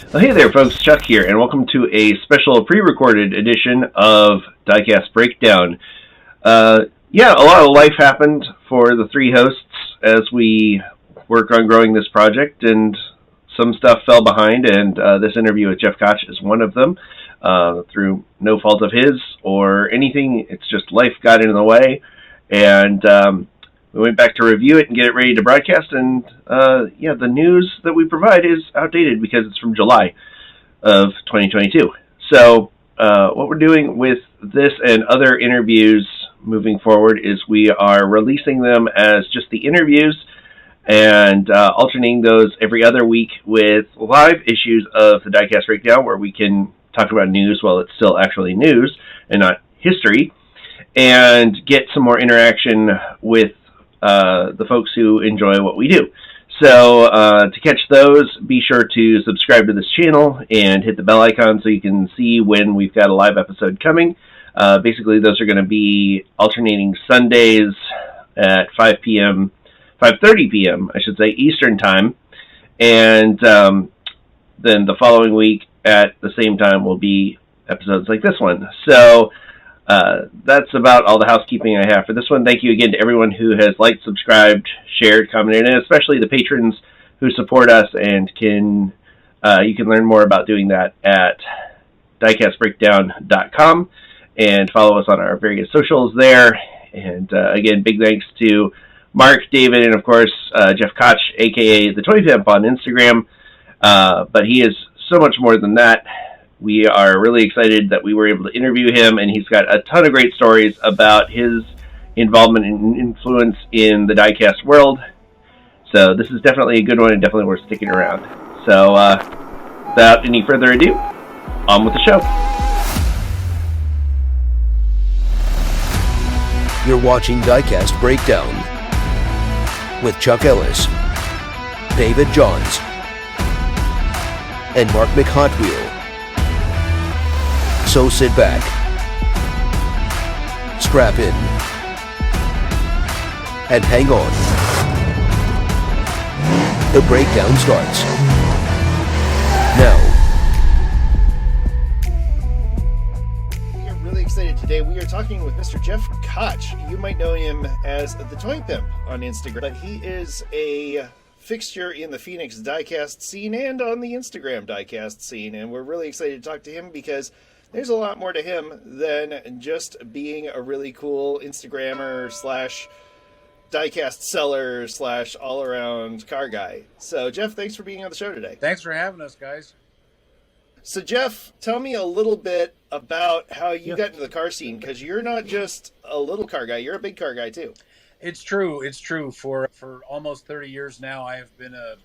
Well, hey there, folks. Chuck here, and welcome to a special pre-recorded edition of Diecast Breakdown. A lot of life happened for the three hosts as we work on growing this project, and some stuff fell behind, and this interview with Jeff Koch is one of them, through no fault of his or anything. It's just life got in the way, and we went back to review it and get it ready to broadcast, and the news that we provide is outdated because it's from July of 2022. So what we're doing with this and other interviews moving forward is we are releasing them as just the interviews and alternating those every other week with live issues of the Diecast Breakdown, where we can talk about news while it's still actually news and not history, and get some more interaction with the folks who enjoy what we do. So to catch those, be sure to subscribe to this channel and hit the bell icon so you can see when we've got a live episode coming. Basically, those are going to be alternating Sundays at 5:30 p.m., I should say, Eastern Time. And then the following week at the same time will be episodes like this one. So that's about all the housekeeping I have for this one. Thank you again to everyone who has liked, subscribed, shared, commented, and especially the patrons who support us. And you can learn more about doing that at diecastbreakdown.com and follow us on our various socials there. And again, big thanks to Mark, David, and of course Jeff Koch, aka the Toy Pimp on Instagram. But he is so much more than that. We are really excited that we were able to interview him, and he's got a ton of great stories about his involvement and influence in the diecast world. So this is definitely a good one and definitely worth sticking around. So without any further ado, on with the show. You're watching Diecast Breakdown with Chuck Ellis, David Johns, and Mark McHotwheel. So sit back, strap in, and hang on. The breakdown starts now. We are really excited today. We are talking with Mr. Jeff Koch. You might know him as the Toy Pimp on Instagram, but he is a fixture in the Phoenix diecast scene and on the Instagram diecast scene, and we're really excited to talk to him because there's a lot more to him than just being a really cool Instagrammer / diecast seller / all-around car guy. So, Jeff, thanks for being on the show today. Thanks for having us, guys. So, Jeff, tell me a little bit about how you got into the car scene, because you're not just a little car guy, you're a big car guy, too. It's true. For almost 30 years now, I have been a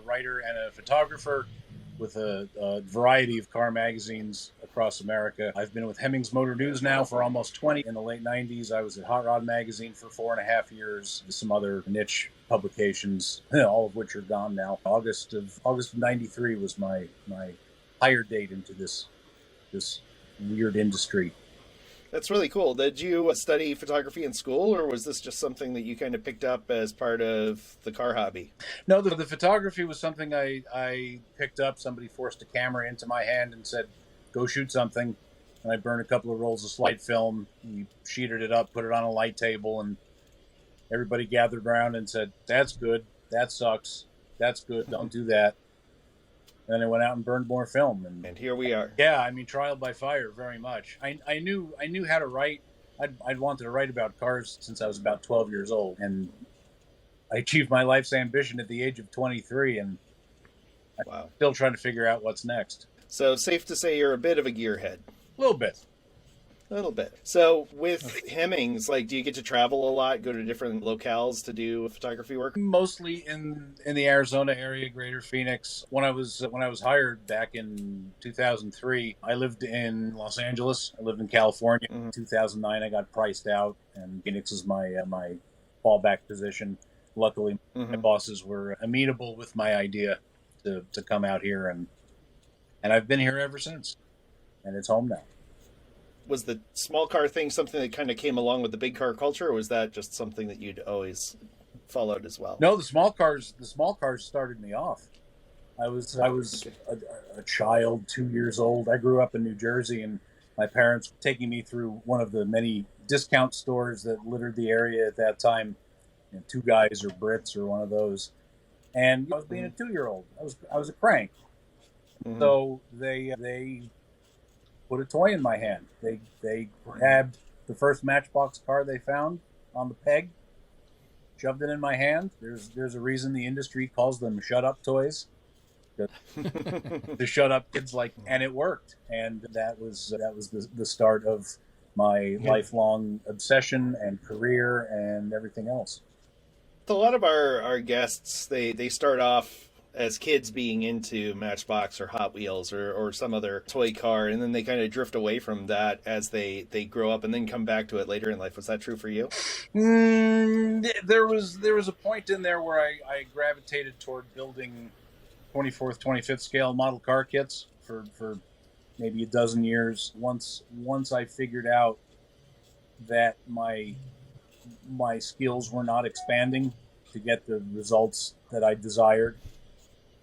writer and a photographer with a variety of car magazines across America. I've been with Hemmings Motor News now for almost 20. In the late 90s, I was at Hot Rod Magazine for 4.5 years. Some other niche publications, all of which are gone now. August of 93 was my hire date into this weird industry. That's really cool. Did you study photography in school, or was this just something that you kind of picked up as part of the car hobby? No, the photography was something I picked up. Somebody forced a camera into my hand and said, go shoot something. And I burned a couple of rolls of slide film. We sheeted it up, put it on a light table, and everybody gathered around and said, that's good, that sucks, that's good, don't do that. And then I went out and burned more film. And here we are. Yeah, I mean, trial by fire, very much. I knew how to write. I'd wanted to write about cars since I was about 12 years old. And I achieved my life's ambition at the age of 23. And I'm still trying to figure out what's next. So safe to say you're a bit of a gearhead. A little bit. A little bit. So with Hemmings, do you get to travel a lot, go to different locales to do photography work? Mostly in the Arizona area, Greater Phoenix. When I was hired back in 2003, I lived in Los Angeles. I lived in California. In 2009, I got priced out, and Phoenix is my fallback position. Luckily, my bosses were amenable with my idea to come out here, and I've been here ever since, and it's home now. Was the small car thing something that kind of came along with the big car culture, or was that just something that you'd always followed as well? No, the small cars started me off. I was a child, 2 years old. I grew up in New Jersey, and my parents were taking me through one of the many discount stores that littered the area at that time. Two Guys or Brits or one of those. And I was being a 2-year-old. I was a crank. Mm-hmm. So they put a toy in my hand. They grabbed the first Matchbox car they found on the peg, shoved it in my hand. There's a reason the industry calls them shut up toys. To shut up kids and it worked. And that was the start of my lifelong obsession and career and everything else. A lot of our guests, they start off as kids being into Matchbox or Hot Wheels or some other toy car, and then they kind of drift away from that as they grow up and then come back to it later in life. Was that true for you? There was a point in there where I gravitated toward building 24th, 25th scale model car kits for maybe a dozen years. Once I figured out that my skills were not expanding to get the results that I desired,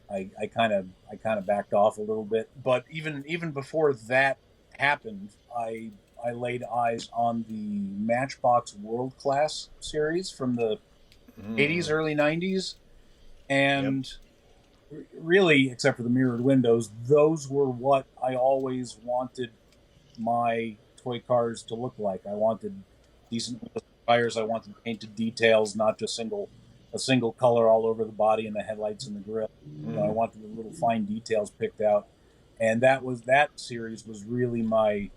I kind of backed off a little bit. But even before that happened, I laid eyes on the Matchbox World Class series from the 80s, early 90s, and really, except for the mirrored windows, those were what I always wanted my toy cars to look like. I wanted decent tires. I wanted painted details, not just a single color all over the body and the headlights and the grill. I wanted the little fine details picked out, and that series was really my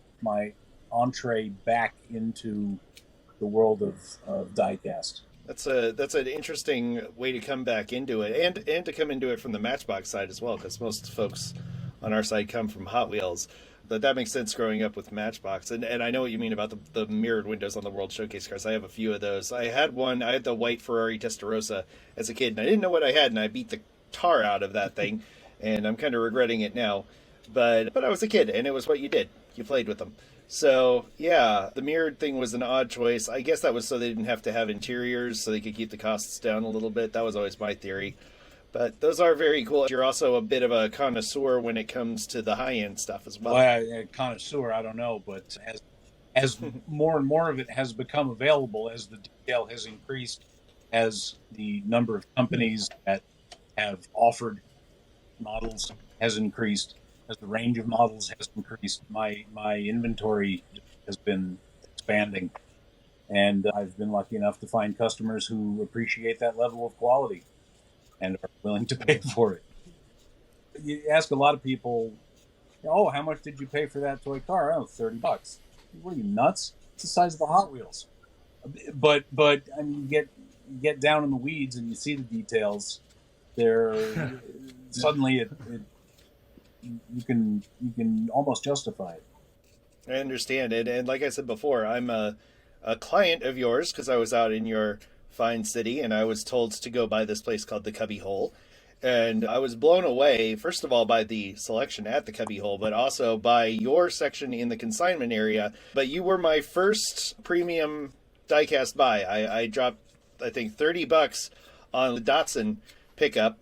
entree back into the world of diecast. That's an interesting way to come back into it, and to come into it from the Matchbox side as well, because most folks on our side come from Hot Wheels. But that makes sense growing up with Matchbox. And I know what you mean about the mirrored windows on the World Showcase cars. I have a few of those. I had the white Ferrari Testarossa as a kid, and I didn't know what I had, and I beat the tar out of that thing, and I'm kind of regretting it now. But I was a kid, and it was what you did. You played with them. So, yeah, the mirrored thing was an odd choice. I guess that was so they didn't have to have interiors, so they could keep the costs down a little bit. That was always my theory. But those are very cool. You're also a bit of a connoisseur when it comes to the high-end stuff as well. Well, connoisseur, I don't know, but as more and more of it has become available, as the detail has increased, as the number of companies that have offered models has increased, as the range of models has increased, my inventory has been expanding. And I've been lucky enough to find customers who appreciate that level of quality and are willing to pay for it. You ask a lot of people, oh, how much did you pay for that toy car? Oh, $30. What are you, nuts? It's the size of the Hot Wheels. But I mean, you get down in the weeds and you see the details. There, suddenly you can almost justify it. I understand it, and like I said before, I'm a client of yours because I was out in your fine city, and I was told to go by this place called the Cubby Hole. And I was blown away, first of all, by the selection at the Cubby Hole, but also by your section in the consignment area. But you were my first premium diecast buy. I dropped, I think, $30 on the Datsun pickup.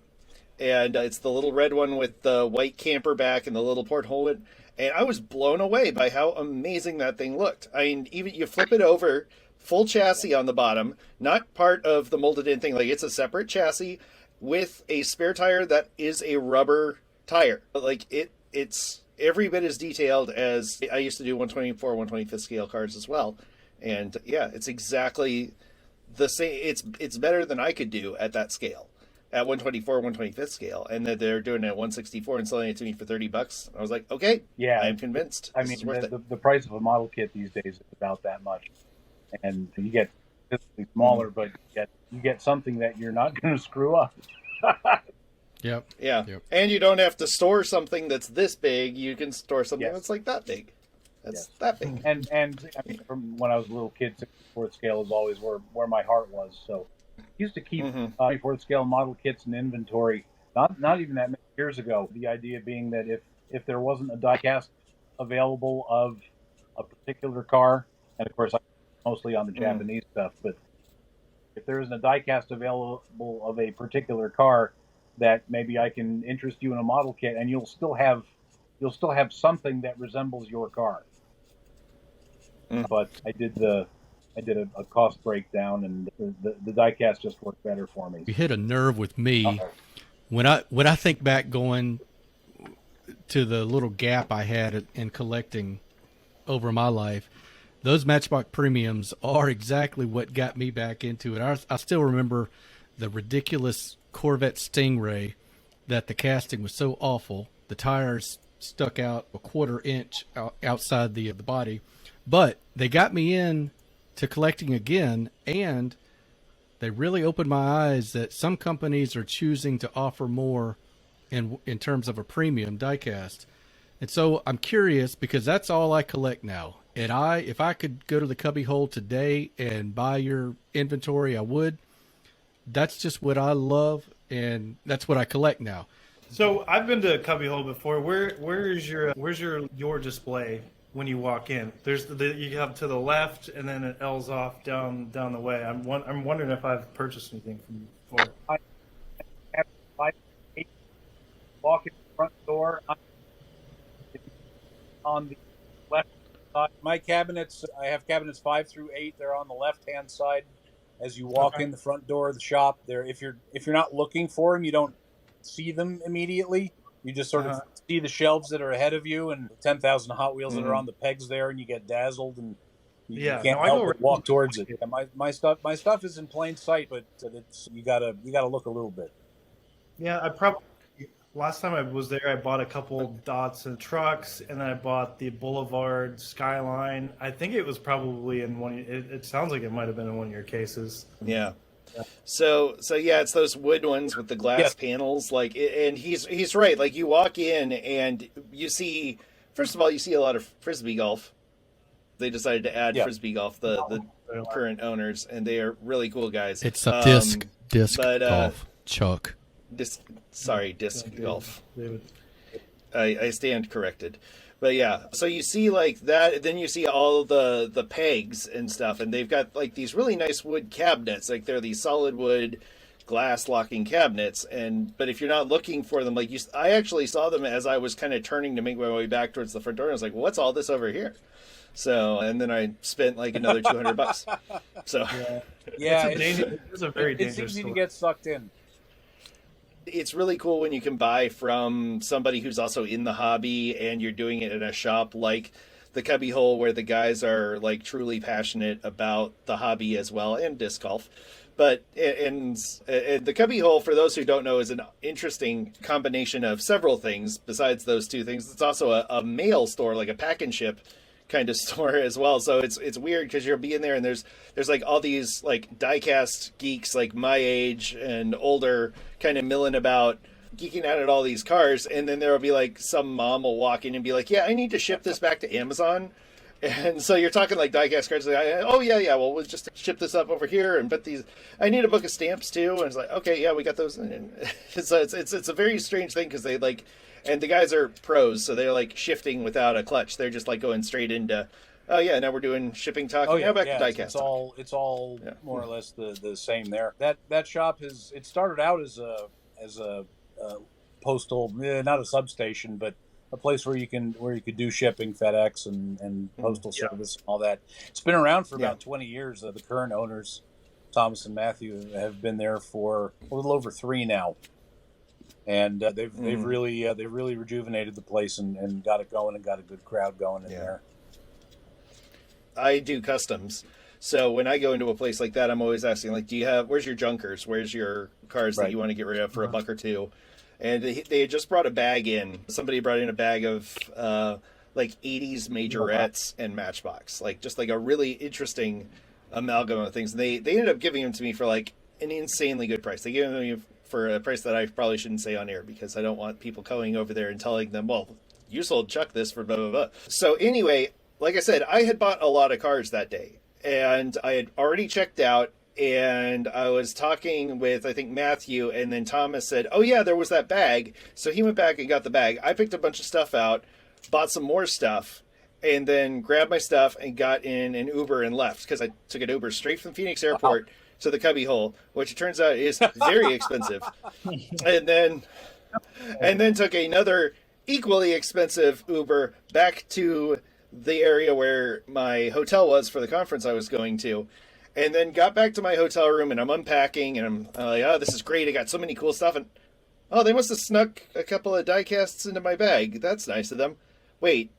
And it's the little red one with the white camper back and the little porthole. And I was blown away by how amazing that thing looked. I mean, even you flip it over, full chassis on the bottom, not part of the molded in thing. Like, it's a separate chassis with a spare tire that is a rubber tire. Like, it's every bit as detailed as I used to do 124, 125th scale cars as well. And yeah, it's exactly the same. It's better than I could do at that scale, at 124, 125th scale. And that they're doing it at 164 and selling it to me for $30. I was like, okay, yeah, I'm convinced. I mean, the price of a model kit these days is about that much. And you get physically smaller, but you get something that you're not going to screw up. Yep. Yeah. Yep. And you don't have to store something that's this big. You can store something that's like that big. That's that big. And I mean, from when I was a little kid, 64th scale is always where my heart was. So I used to keep 24th scale model kits in inventory. Not even that many years ago. The idea being that if there wasn't a diecast available of a particular car, and of course I mostly on the Japanese stuff, but if there isn't a diecast available of a particular car, that maybe I can interest you in a model kit, and you'll still have something that resembles your car. But I did a cost breakdown, and the diecast just worked better for me. You hit a nerve with me when I think back going to the little gap I had in collecting over my life. Those Matchbox Premiums are exactly what got me back into it. I still remember the ridiculous Corvette Stingray that the casting was so awful. The tires stuck out a quarter inch outside the body. But they got me in to collecting again, and they really opened my eyes that some companies are choosing to offer more in terms of a premium diecast. And so I'm curious, because that's all I collect now. And if I could go to the cubby hole today and buy your inventory, I would. That's just what I love, and that's what I collect now. So I've been to cubby hole before. Where's your display when you walk in? You have to the left, and then it L's off down the way. I'm wondering if I've purchased anything from you before. I have walk in the front door on the left side. My cabinets, I have cabinets 5 through 8. They're on the left-hand side. As you walk in the front door of the shop, there, if you're not looking for them, you don't see them immediately. You just sort of see the shelves that are ahead of you and 10,000 Hot Wheels that are on the pegs there, and you get dazzled and you can't help but walk towards it. My stuff is in plain sight, but you gotta look a little bit. Yeah, last time I was there, I bought a couple Datsun trucks, and then I bought the Boulevard Skyline. I think it was probably in one. It sounds like it might have been in one of your cases. Yeah. So yeah, it's those wood ones with the glass panels. And he's right. Like, you walk in and you see, first of all, you see a lot of Frisbee golf. They decided to add Frisbee golf, the current owners, and they are really cool guys. It's a disc golf, Chuck. Disc golf. I stand corrected. But yeah, so you see like that, then you see all the pegs and stuff, and they've got like these really nice wood cabinets. Like, they're these solid wood glass locking cabinets, but if you're not looking for them, like I actually saw them as I was kind of turning to make my way back towards the front door, and I was like, well, what's all this over here? So, and then I spent like another $200. So It's a very dangerous It's easy store. to get sucked in. It's really cool when you can buy from somebody who's also in the hobby, and you're doing it in a shop like the Cubby Hole, where the guys are like truly passionate about the hobby as well, and disc golf. But and the Cubby Hole, for those who don't know, is an interesting combination of several things. Besides those two things, it's also a mail store, like a pack and ship kind of store as well. So it's weird because you'll be in there and there's like all these like diecast geeks like my age and older kind of milling about, geeking out at all these cars, and then there'll be like some mom will walk in and be like, yeah, I need to ship this back to Amazon. And so you're talking like diecast cards, like, oh yeah, well, we'll just ship this up over here and put these. I need a book of stamps too, and it's like, okay, yeah, we got those. And so it's a very strange thing because they like, and the guys are pros, so they're like shifting without a clutch. They're just like going straight into, oh yeah, now we're doing shipping talk. Now back to diecast. It's all more or less the same there. That shop it started out as a postal, not a substation, but a place where you could do shipping, FedEx and postal service and all that. It's been around for about 20 years. The current owners, Thomas and Matthew, have been there for a little over 3 now, and they've really rejuvenated the place and got it going and got a good crowd going in there. I do customs, so when I go into a place like that, I'm always asking, like, where's your junkers? Where's your cars that you want to get rid of for $1 or $2? And they had just brought a bag in. Somebody brought in a bag of like 80s majorettes and Matchbox, like just like a really interesting amalgam of things. And they ended up giving them to me for like an insanely good price. They gave them to me for a price that I probably shouldn't say on air because I don't want people going over there and telling them, well, you sold Chuck this for blah, blah, blah. So anyway, like I said, I had bought a lot of cars that day, and I had already checked out. And I was talking with, I think, Matthew, and then Thomas said, oh, yeah, there was that bag. So he went back and got the bag. I picked a bunch of stuff out, bought some more stuff, and then grabbed my stuff and got in an Uber and left because I took an Uber straight from Phoenix Airport to the cubbyhole, which it turns out is very expensive. And then took another equally expensive Uber back to the area where my hotel was for the conference I was going to. And then got back to my hotel room, and I'm unpacking, and I'm like, oh, this is great. I got so many cool stuff. And, oh, they must have snuck a couple of diecasts into my bag. That's nice of them. Wait,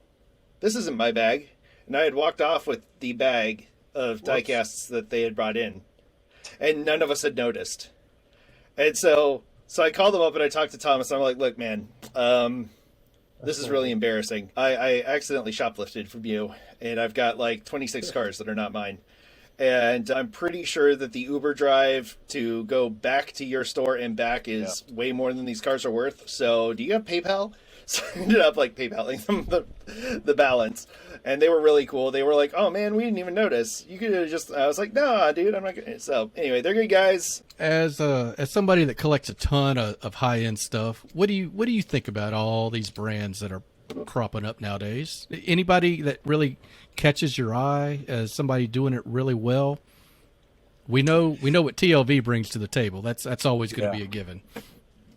this isn't my bag. And I had walked off with the bag of diecasts that they had brought in. And none of us had noticed. And so I called them up, and I talked to Thomas, and I'm like, look, man, this is really embarrassing. I accidentally shoplifted from you, and I've got like 26 cars that are not mine. And I'm pretty sure that the Uber drive to go back to your store and back is way more than these cars are worth. So do you have PayPal? So I ended up like PayPaling them the balance. And they were really cool. They were like, oh man, we didn't even notice. You could have just, I was like, nah, dude, I'm not going to. So anyway, they're good guys. As somebody that collects a ton of high-end stuff, what do you think about all these brands that are cropping up nowadays? Anybody that really catches your eye as somebody doing it really well? We know what TLV brings to the table. That's always going to be a given.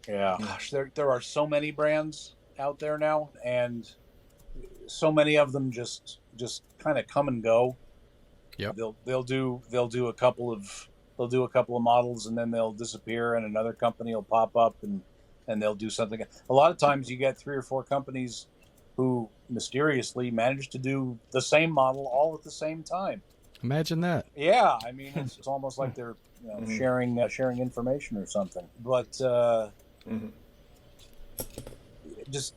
Yeah, gosh, there are so many brands out there now, and so many of them just kind of come and go. Yeah, they'll do a couple of models, and then they'll disappear, and another company will pop up, and they'll do something. A lot of times, you get 3 or 4 companies who mysteriously manage to do the same model all at the same time. Imagine that. Yeah, I mean, it's almost like they're sharing information or something. But just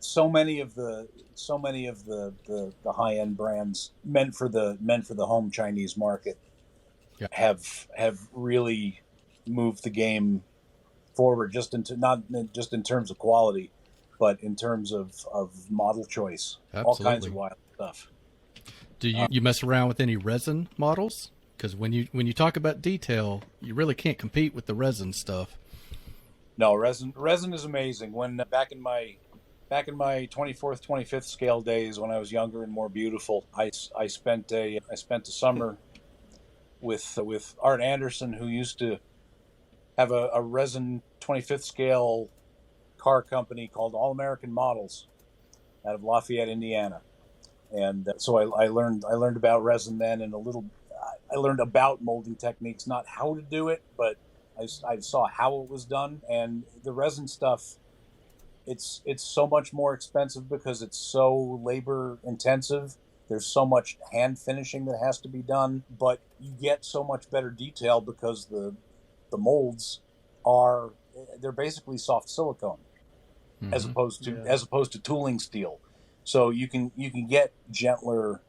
so many of the high end brands meant for the home Chinese market have really moved the game forward, not just in terms of quality, but in terms of model choice. Absolutely. All kinds of wild stuff. Do you mess around with any resin models? Because when you talk about detail, you really can't compete with the resin stuff. No, resin is amazing. When back in my 24th, 25th scale days, when I was younger and more beautiful, I spent a summer with Art Anderson, who used to have a resin 25th scale car company called All American Models out of Lafayette, Indiana. And so I learned about resin then, and I learned about molding techniques, not how to do it, but I saw how it was done. And the resin stuff, it's so much more expensive because it's so labor intensive. There's so much hand finishing that has to be done, but you get so much better detail because the molds they're basically soft silicone, as opposed to tooling steel. So you can get gentler,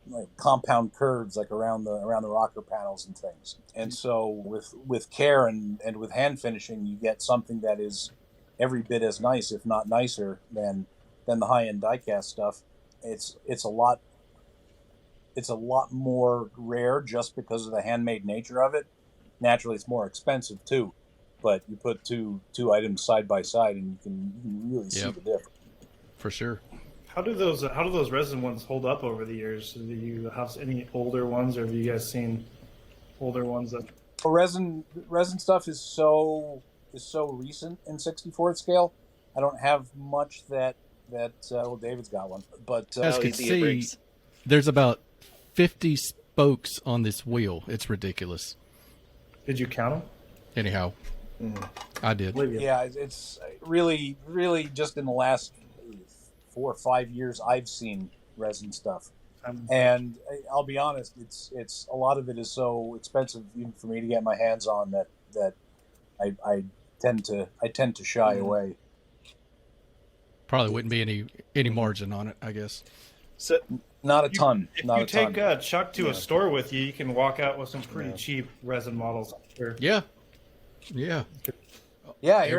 like compound curves, like around the rocker panels and things. And so with care and with hand finishing, you get something that is every bit as nice, if not nicer, than the high end diecast stuff. It's a lot more rare just because of the handmade nature of it. Naturally, it's more expensive too, but you put two items side by side, and you can really see the difference. For sure. How do those resin ones hold up over the years? Do you have any older ones, or have you guys seen older ones that? Resin stuff is so recent in 64th scale. I don't have much that David's got one, but as you can see, there's about 50 spokes on this wheel. It's ridiculous. Did you count them? Anyhow, I did. Yeah, it's really just in the last 4 or 5 years I've seen resin stuff, and I'll be honest, it's a lot of it is so expensive even for me to get my hands on that I tend to shy away. Probably wouldn't be any margin on it, I guess. So not a ton. If you take Chuck to a store with you, you can walk out with some pretty cheap resin models. Sure. Yeah. Here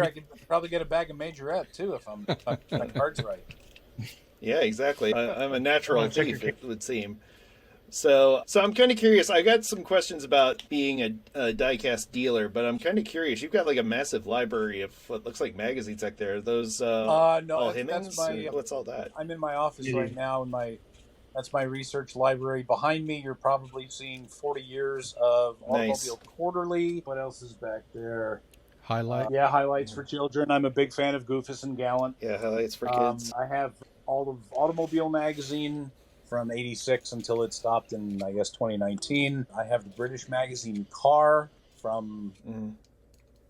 I could probably get a bag of majorette too if my card's right. Yeah, exactly. I'm a natural thief, it would seem. So I'm kind of curious. I got some questions about being a diecast dealer, but I'm kind of curious. You've got like a massive library of what looks like magazines back there. Are those no, all Hemmings? That's what's all that? I'm in my office right now, and That's my research library. Behind me, you're probably seeing 40 years of Nice. Automobile Quarterly. What else is back there? Highlight. Yeah, highlights for children. I'm a big fan of Goofus and Gallant. Yeah, highlights for kids. I have all of Automobile Magazine from 86 until it stopped in, I guess, 2019. I have the British magazine Car from,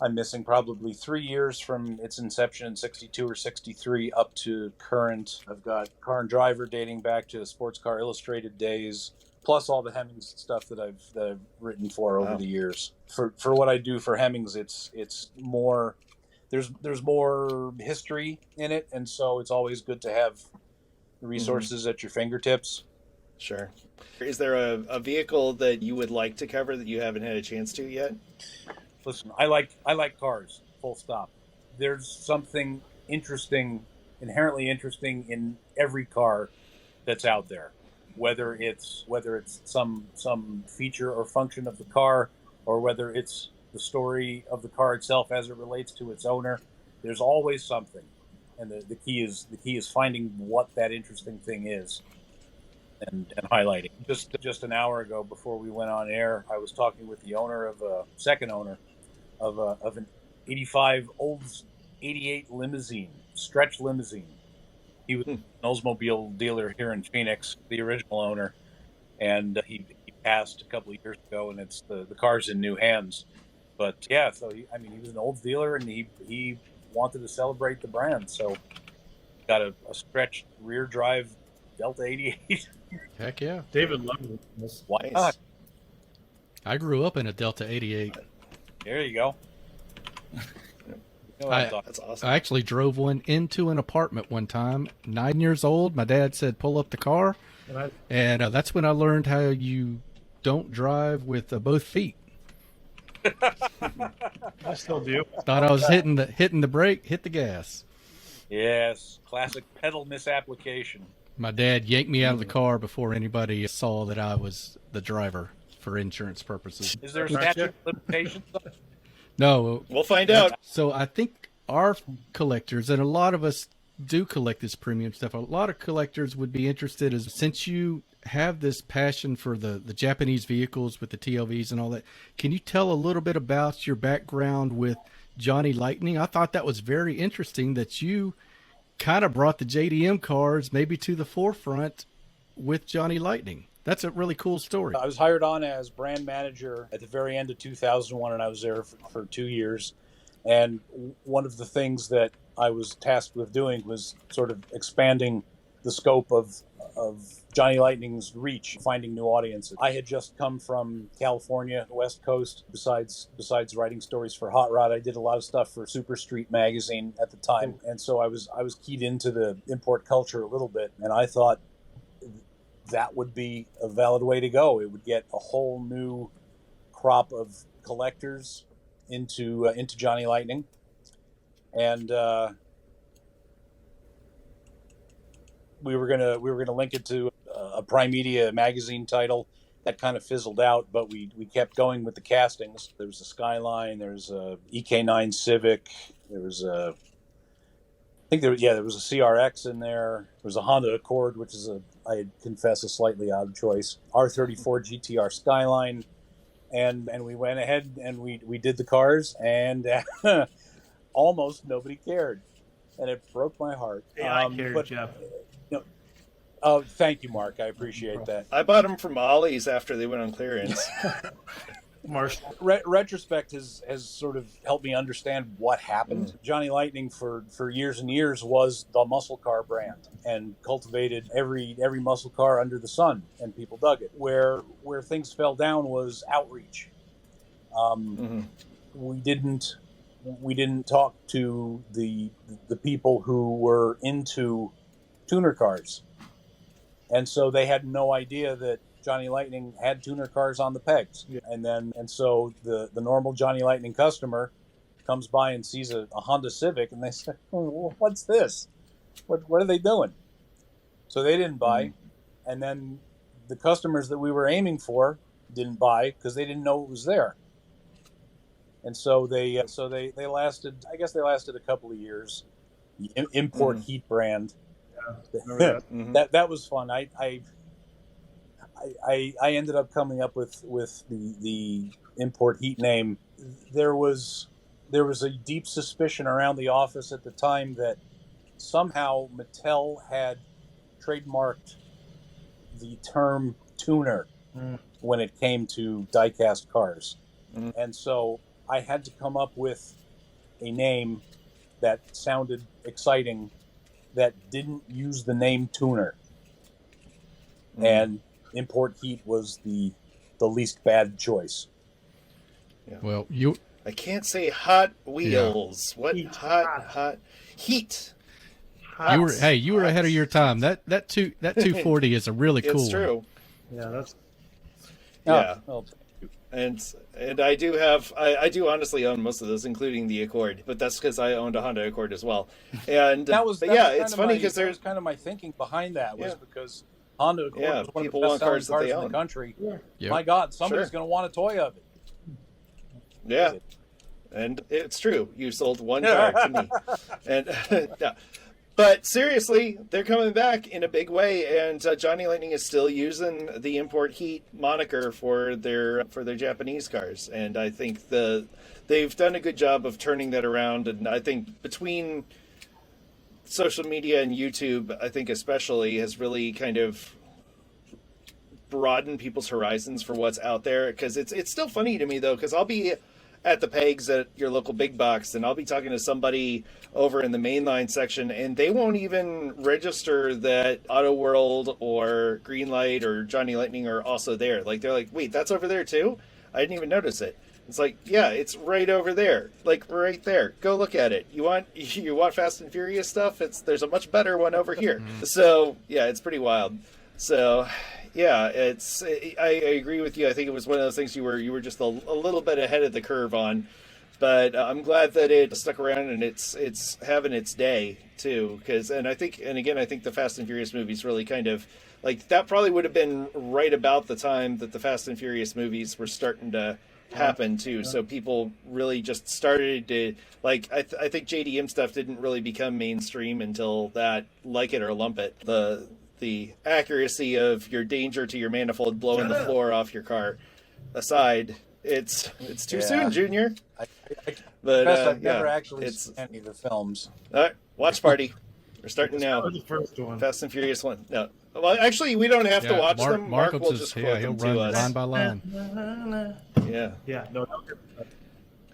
I'm missing probably 3 years from its inception in 62 or 63 up to current. I've got Car and Driver dating back to the Sports Car Illustrated days, plus all the Hemmings stuff that I've written for over the years. For what I do for Hemmings, it's more, there's more history in it, and so it's always good to have resources at your fingertips. Sure. Is there a vehicle that you would like to cover that you haven't had a chance to yet? Listen, I like cars, full stop. There's something interesting, inherently interesting in every car that's out there, whether it's some feature or function of the car, or whether it's the story of the car itself as it relates to its owner. There's always something, and the key is finding what that interesting thing is and highlighting. Just an hour ago, before we went on air, I was talking with the second owner of an 85 Olds 88 limousine, stretch limousine. He was an Oldsmobile dealer here in Phoenix, the original owner, and he passed a couple of years ago, and it's the car's in new hands. But yeah, so he was an Olds dealer, and he wanted to celebrate the brand, so got a stretched rear drive Delta 88. Heck yeah. David loved this. Why not? I grew up in a Delta 88. There you go. That's awesome. I actually drove one into an apartment one time. 9 years old. My dad said, pull up the car. And that's when I learned how you don't drive with both feet. I still do. Thought I was hitting the brake, hit the gas. Yes, classic pedal misapplication. My dad yanked me out of the car before anybody saw that I was the driver for insurance purposes. Is there a statute of limitations? No. We'll find out. So I think our collectors, and a lot of us do collect this premium stuff, a lot of collectors would be interested, is since you have this passion for the Japanese vehicles with the TLVs and all that, can you tell a little bit about your background with Johnny Lightning? I thought that was very interesting that you kind of brought the JDM cars maybe to the forefront with Johnny Lightning. That's a really cool story. I was hired on as brand manager at the very end of 2001, and I was there for 2 years. And one of the things that I was tasked with doing was sort of expanding the scope of Johnny Lightning's reach, finding new audiences. I had just come from California, the West Coast. Besides writing stories for Hot Rod, I did a lot of stuff for Super Street magazine at the time, and so I was keyed into the import culture a little bit, and I thought that would be a valid way to go. It would get a whole new crop of collectors into Johnny Lightning, and we were gonna link it to a Prime Media magazine title. That kind of fizzled out, but we kept going with the castings. There was a Skyline, there was a EK9 Civic, there was a there was a CRX in there. There was a Honda Accord, which is I confess, a slightly odd choice. R34 GTR Skyline, and we went ahead and we did the cars, and almost nobody cared, and it broke my heart. Yeah, I cared, Jeff. Oh, thank you, Mark. I appreciate that. I bought them from Ollie's after they went on clearance. Marshall. Retrospect has sort of helped me understand what happened. Johnny Lightning for years and years was the muscle car brand and cultivated every muscle car under the sun, and people dug it. Where things fell down was outreach. We didn't talk to the people who were into tuner cars, and so they had no idea that Johnny Lightning had tuner cars on the pegs. Yeah. And so the normal Johnny Lightning customer comes by and sees a Honda Civic, and they say, oh, what's this? What are they doing? So they didn't buy. And then the customers that we were aiming for didn't buy because they didn't know it was there. And so they lasted, I guess they lasted a couple of years. Import heat brand. Yeah. That was fun. I ended up coming up with the import heat name. There was a deep suspicion around the office at the time that somehow Mattel had trademarked the term tuner when it came to diecast cars. And so I had to come up with a name that sounded exciting that didn't use the name tuner. And import heat was the least bad choice. Yeah. Well, I can't say Hot Wheels. Yeah. What Heat. hot heat? you were ahead of your time. That 240 is a really cool It's true. Yeah, that's Yeah. Well, And I do honestly own most of those, including the Accord, but that's because I owned a Honda Accord as well. And it's funny because there's kind of my thinking behind that was because Honda Accord was one of people the want best-selling cars that cars they in the own. country. Yep. My God, somebody's Sure. going to want a toy of it. Yeah, and it's true. You sold one car to me, and yeah. But seriously, they're coming back in a big way, and Johnny Lightning is still using the import heat moniker for their Japanese cars, and I think they've done a good job of turning that around. And I think between social media and YouTube, I think especially has really kind of broadened people's horizons for what's out there. Because it's still funny to me though, because I'll be at the pegs at your local big box, and I'll be talking to somebody over in the mainline section, and they won't even register that Auto World or Greenlight or Johnny Lightning are also there. Like they're like, wait, that's over there too? I didn't even notice it. It's like, yeah, it's right over there, like right there. Go look at it. You want Fast and Furious stuff? There's a much better one over here. So yeah, it's pretty wild. So yeah, I agree with you. I think it was one of those things you were just a little bit ahead of the curve on, but I'm glad that it stuck around and it's having its day too. I think the Fast and Furious movies really kind of like that probably would have been right about the time that the Fast and Furious movies were starting to happen too. So people really just started to like. I think JDM stuff didn't really become mainstream until that Like It or Lump It. The accuracy of your danger to your manifold blowing the floor off your car aside, it's too soon, Junior. But I've never actually seen any of the films. All right, watch party. We're starting now. the first one. Fast and Furious 1. No, well, actually, we don't have to watch them. Mark will just quote he'll them to run us. line by line. Yeah. Yeah, no.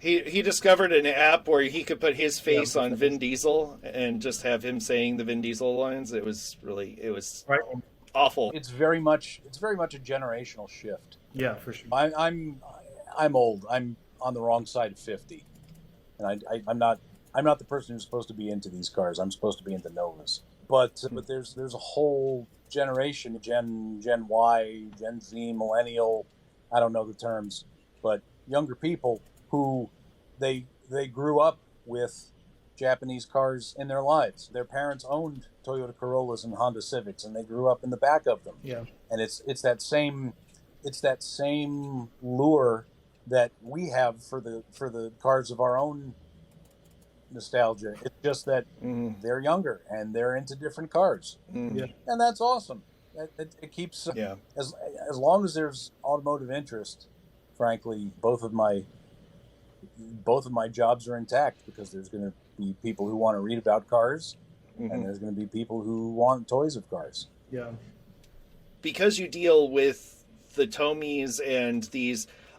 He discovered an app where he could put his face on Vin Diesel and just have him saying the Vin Diesel lines. It was Right. awful. It's very much a generational shift. Yeah, for sure. I'm old. I'm on the wrong side of 50, and I'm not the person who's supposed to be into these cars. I'm supposed to be into Novas. But there's a whole generation, Gen Y, Gen Z, Millennial. I don't know the terms, but younger people who they grew up with Japanese cars in their lives. Their parents owned Toyota Corollas and Honda Civics, and they grew up in the back of them. Yeah. And it's that same lure that we have for the cars of our own nostalgia. It's just that they're younger and they're into different cars, Yeah. and that's awesome. It keeps as long as there's automotive interest. Frankly, both of my jobs are intact because there's going to be people who want to read about cars, and there's going to be people who want toys of cars. Yeah. Because you deal with the Tomies and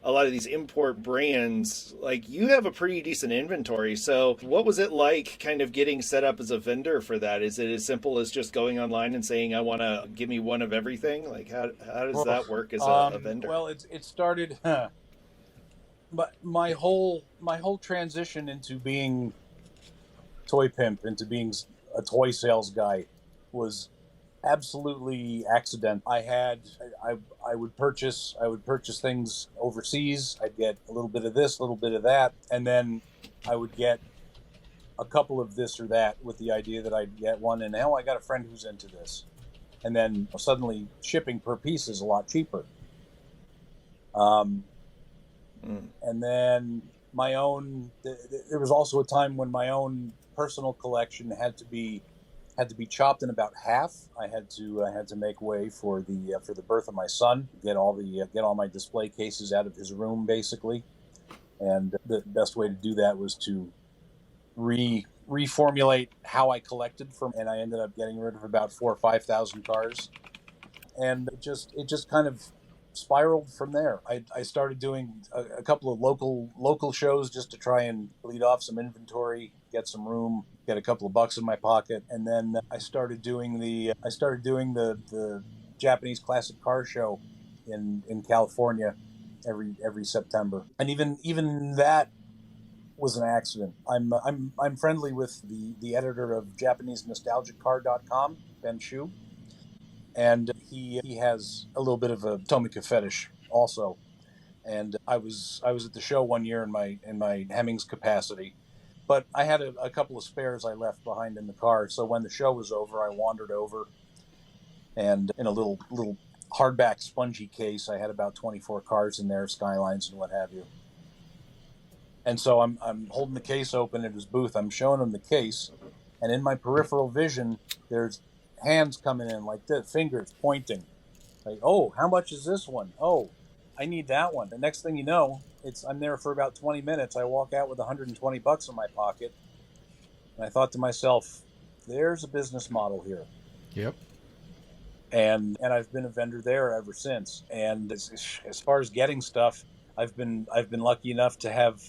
a lot of these import brands, like you have a pretty decent inventory. So what was it like kind of getting set up as a vendor for that? Is it as simple as just going online and saying, I want to give me one of everything? Like how does that work as a vendor? Well, it started, but my whole transition into being toy pimp, into being a toy sales guy was absolutely accident. I would purchase things overseas. I'd get a little bit of this, a little bit of that, and then I would get a couple of this or that with the idea that I'd get one, and now I got a friend who's into this, and then suddenly shipping per piece is a lot cheaper. And then my own. There was also a time when my own personal collection had to be had to be chopped in about half. I had to make way for the birth of my son, get all my display cases out of his room, basically. And the best way to do that was to reformulate how I collected and I ended up getting rid of about 4,000 or 5,000 cars, and it just kind of spiraled from there. I started doing a couple of local shows just to try and bleed off some inventory, get some room, get a couple of bucks in my pocket, and then I started doing the Japanese classic car show in California every September, and even that was an accident. I'm friendly with the editor of JapaneseNostalgicCar.com, Ben Shu, and he has a little bit of a Tomica fetish also. And I was at the show one year in my Hemmings capacity, but I had a couple of spares I left behind in the car. So when the show was over, I wandered over, and in a little hardback spongy case, I had about 24 cars in there, Skylines and what have you. And so I'm holding the case open at his booth. I'm showing him the case, and in my peripheral vision, there's hands coming in like this, fingers pointing, like, "Oh, how much is this one? Oh, I need that one." The next thing you know, I'm there for about 20 minutes. I walk out with 120 bucks in my pocket, and I thought to myself, "There's a business model here." Yep. And I've been a vendor there ever since. And as far as getting stuff, I've been lucky enough to have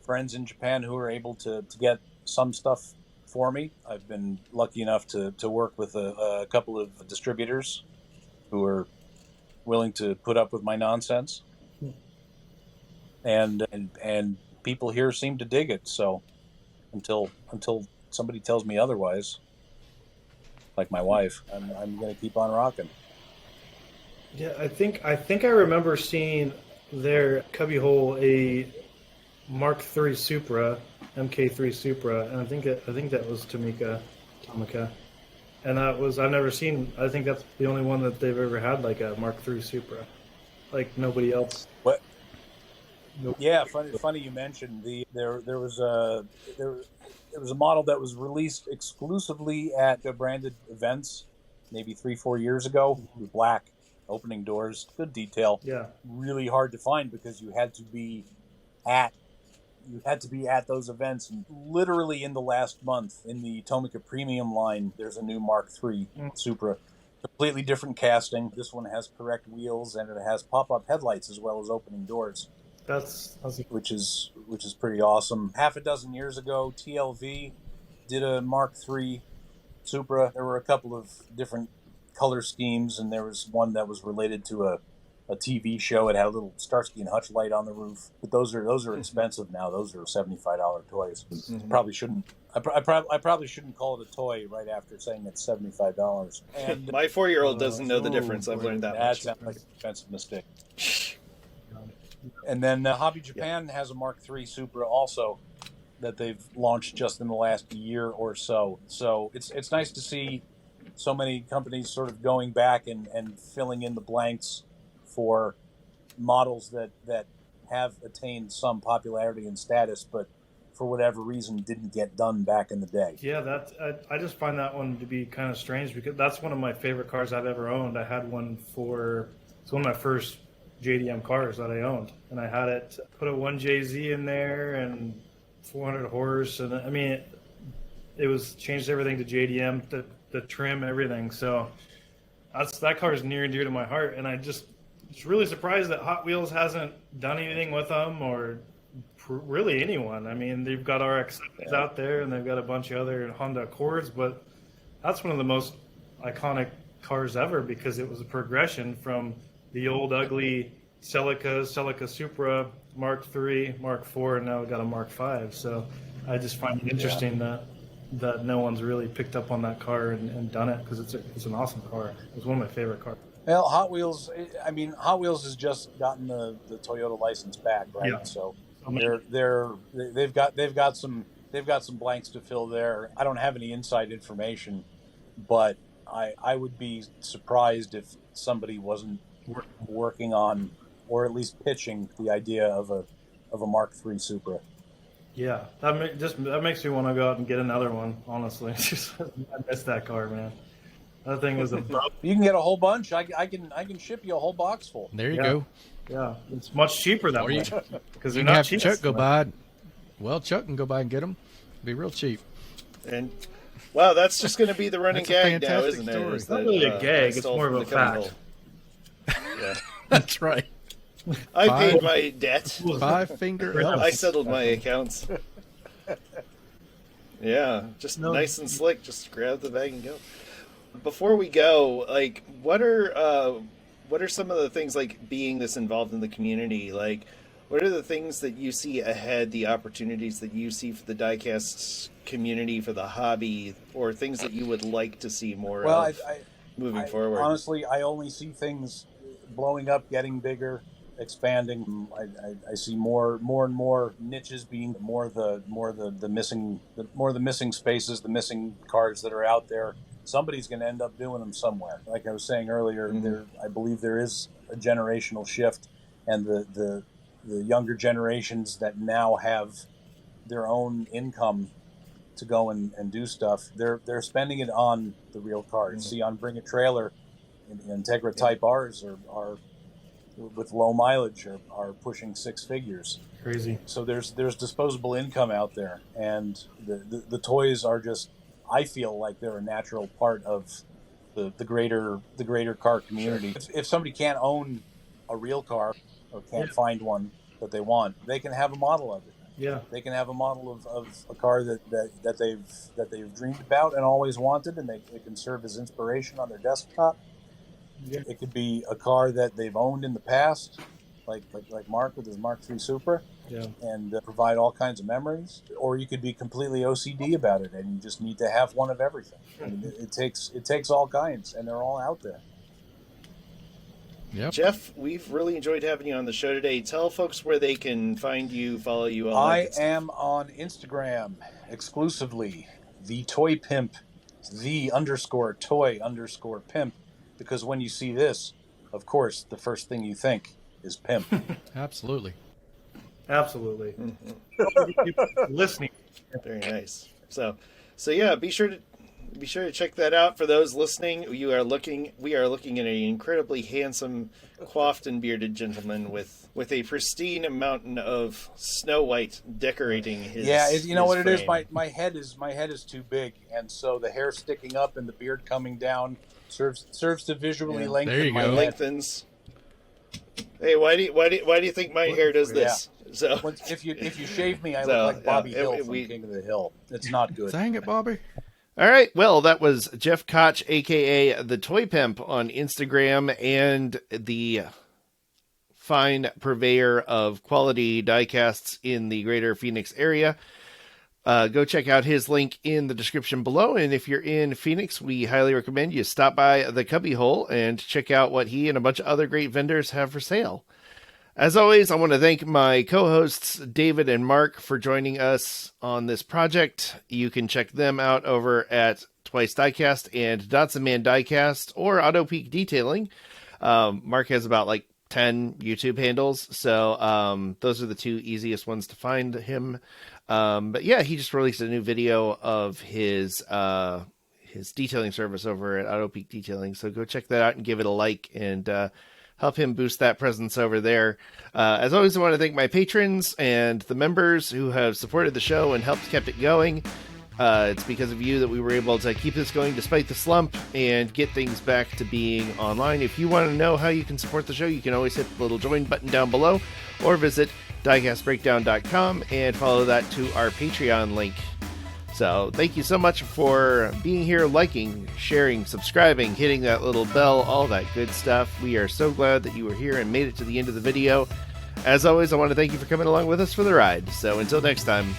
friends in Japan who are able to get some stuff for me. I've been lucky enough to work with a couple of distributors who are willing to put up with my nonsense, and people here seem to dig it. So until somebody tells me otherwise, like my wife, I'm going to keep on rocking. Yeah, I think I remember seeing their cubbyhole a Mark III Supra, MK3 Supra, and I think that was Tomica, and I've never seen. I think that's the only one that they've ever had like a Mark III Supra, like nobody else. What? Nope. Yeah, funny you mentioned there was a model that was released exclusively at the branded events maybe 3-4 years ago. Black, opening doors, good detail. Yeah, really hard to find because you had to be at those events. And literally in the last month, in the Tomica Premium line, there's a new Mark III Supra. Completely different casting. This one has correct wheels, and it has pop-up headlights as well as opening doors. Which is pretty awesome. Half a dozen years ago, TLV did a Mark III Supra. There were a couple of different color schemes, and there was one that was related to a TV show. It had a little Starsky and Hutch light on the roof, but those are expensive now. Those are $75 toys. Probably shouldn't. I probably shouldn't call it a toy right after saying it's $75. And my 4-year-old doesn't know the difference. I've learned that much. That sounds like an expensive mistake. And then Hobby Japan has a Mark III Supra also that they've launched just in the last year or so. So it's nice to see so many companies sort of going back and filling in the blanks for models that have attained some popularity and status, but for whatever reason didn't get done back in the day. Yeah, I just find that one to be kind of strange because that's one of my favorite cars I've ever owned. I had one it's one of my first JDM cars that I owned, and I had it, put a 1JZ in there and 400 horse, and I mean it was changed everything to JDM, the trim, everything. So that car is near and dear to my heart, and it's really surprised that Hot Wheels hasn't done anything with them, or really anyone. I mean, they've got RX-7s out there, and they've got a bunch of other Honda Accords, but that's one of the most iconic cars ever because it was a progression from the old ugly Celica Supra, Mark III, Mark IV, and now we've got a Mark V. So I just find it interesting that no one's really picked up on that car and done it because it's an awesome car. It's one of my favorite cars. Well, Hot Wheels has just gotten the Toyota license back, right? Yeah. So they've got some blanks to fill there. I don't have any inside information, but I would be surprised if somebody wasn't working on, or at least pitching, the idea of a Mark III Supra. Yeah, that makes me want to go out and get another one. Honestly, I miss that car, man. That thing is a You can get a whole bunch. I can ship you a whole box full. There you go. Yeah, it's much cheaper that Or way you- because You they're can not have cheap. Chuck go by. Well, Chuck can go by and get them. Be real cheap. And wow, that's just going to be the running That's a gag now, fantastic isn't it? story. Is It's not that, really a I gag, it's stole more from of a the Cubby fact. Hole. Yeah, That's right. I Five- paid my debt. 5-finger I elves. settled my accounts. Yeah, just nice and slick. Just grab the bag and go. Before we go, like, what are some of the things, like, being this involved in the community? Like, what are the things that you see ahead, the opportunities that you see for the diecast community, for the hobby, or things that you would like to see more of moving forward? Honestly, I only see things blowing up, getting bigger, expanding. I see more and more niches being more the missing spaces, the missing cars that are out there. Somebody's going to end up doing them somewhere. Like I was saying earlier, I believe there is a generational shift, and the younger generations that now have their own income to go and do stuff, they're spending it on the real cars. See, on Bring a Trailer, Integra Type R's are with low mileage are pushing six figures. Crazy. So there's disposable income out there, and the toys are just, I feel like they're a natural part of the greater car community. If somebody can't own a real car or can't find one that they want, they can have a model of it. Yeah. They can have a model of a car that they've dreamed about and always wanted, and it can serve as inspiration on their desktop. Yeah. It could be a car that they've owned in the past, like Mark with his Mark III Supra, and provide all kinds of memories. Or you could be completely OCD about it, and you just need to have one of everything. I mean, it takes all kinds, and they're all out there. Yep. Jeff, we've really enjoyed having you on the show today. Tell folks where they can find you, follow you. I am on Instagram exclusively, the Toy Pimp, _toy_pimp, because when you see this, of course, the first thing you think is pimp. Absolutely. Absolutely. Listening. Very nice. So yeah, be sure to check that out. For those listening, we are looking at an incredibly handsome, coiffed and bearded gentleman with a pristine mountain of Snow White decorating his. Yeah, you know what frame. it is. My head is too big, and so the hair sticking up and the beard coming down serves to visually lengthen There you my go. head. Lengthens. Hey, why do you think my hair does this? So If you shave me, I So, look like Bobby yeah, Hill it- from we- King of the Hill. It's not good. Dang it, Bobby. All right. Well, that was Jeff Koch, a.k.a. The Toy Pimp on Instagram, and the fine purveyor of quality diecasts in the greater Phoenix area. Go check out his link in the description below. And if you're in Phoenix, we highly recommend you stop by the Cubby Hole and check out what he and a bunch of other great vendors have for sale. As always, I want to thank my co-hosts, David and Mark, for joining us on this project. You can check them out over at Twice Diecast and Dotson Man Diecast or Auto Peak Detailing. Mark has about like 10 YouTube handles, so those are the two easiest ones to find him. But yeah, he just released a new video of his detailing service over at Auto Peak Detailing, so go check that out and give it a like and help him boost that presence over there. As always, I want to thank my patrons and the members who have supported the show and helped kept it going. It's because of you that we were able to keep this going despite the slump and get things back to being online. If you want to know how you can support the show, you can always hit the little join button down below or visit diecastbreakdown.com and follow that to our Patreon link. So thank you so much for being here, liking, sharing, subscribing, hitting that little bell, all that good stuff. We are so glad that you were here and made it to the end of the video. As always, I want to thank you for coming along with us for the ride. So until next time,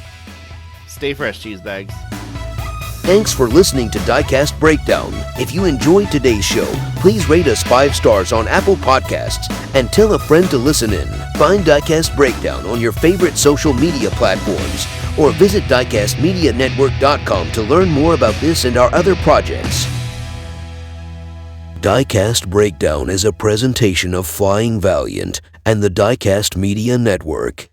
stay fresh, cheese bags. Thanks for listening to Diecast Breakdown. If you enjoyed today's show, please rate us 5 stars on Apple Podcasts and tell a friend to listen in. Find Diecast Breakdown on your favorite social media platforms or visit diecastmedianetwork.com to learn more about this and our other projects. Diecast Breakdown is a presentation of Flying Valiant and the Diecast Media Network.